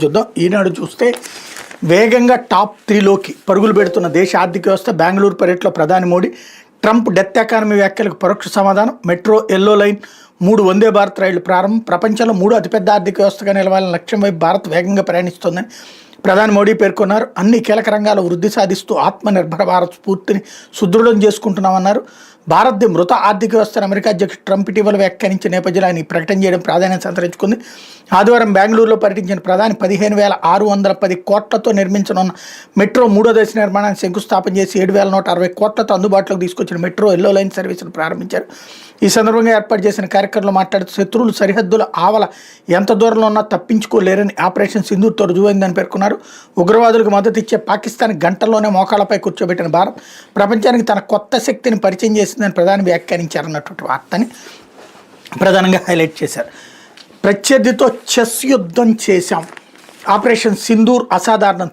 చూద్దాం. ఈనాడు చూస్తే వేగంగా టాప్ 3లోకి పరుగులు పెడుతున్న దేశ ఆర్థిక వ్యవస్థ. బెంగళూరు పర్యటనలో ప్రధాని మోడీ ట్రంప్ డెత్ ఎకానమీ వ్యాఖ్యలకు పరోక్ష సమాధానం. Metro yellow line 3 Vande Bharat రైళ్లు ప్రారంభం. ప్రపంచంలో 3వ అతిపెద్ద ఆర్థిక వ్యవస్థగా నిలవాలని లక్ష్యం వైపు భారత్ వేగంగా ప్రయాణిస్తోందని ప్రధాని మోడీ పేర్కొన్నారు. అన్ని కీలక రంగాల్లో వృద్ధి సాధిస్తూ ఆత్మనిర్భర భారత్ స్ఫూర్తిని సుదృఢం చేసుకుంటున్నామన్నారు. భారత్ మృత ఆర్థిక వ్యవస్థను అమెరికా అధ్యక్షుడు ట్రంప్ ఇటీవల వ్యాఖ్యానించిన నేపథ్యంలో ఆయన ప్రకటన చేయడం ప్రాధాన్యత సంతరించుకుంది. ఆదివారం బెంగళూరులో పర్యటించిన ప్రధాని 15,610 కోట్లతో నిర్మించనున్న మెట్రో 3వ దశ నిర్మాణానికి శంకుస్థాపన చేసి 7,160 కోట్లతో అందుబాటులోకి తీసుకొచ్చిన మెట్రో ఎల్లో లైన్ సర్వీసును ప్రారంభించారు. ఈ సందర్భంగా ఏర్పాటు చేసిన కార్యక్రమంలో మాట్లాడుతూ శత్రువులు సరిహద్దుల ఆవల ఎంత దూరంలో ఉన్నా తప్పించుకోలేరని ఆపరేషన్ సింధూర్తో రుజువైందని పేర్కొన్నారు. ఉగ్రవాదులకు మద్దతు ఇచ్చే పాకిస్తాన్ గంటల్లోనే మోకాళ్లపై కూర్చోబెట్టిన భారత్ ప్రపంచానికి తన కొత్త శక్తిని పరిచయం చేసిందని ప్రధాని వ్యాఖ్యానించారన్నటువంటి వార్తని ప్రధానంగా హైలైట్ చేశారు. ప్రత్యర్థితో చెస్ యుద్ధం చేశాం, ఆపరేషన్ సింధూర్ అసాధారణం.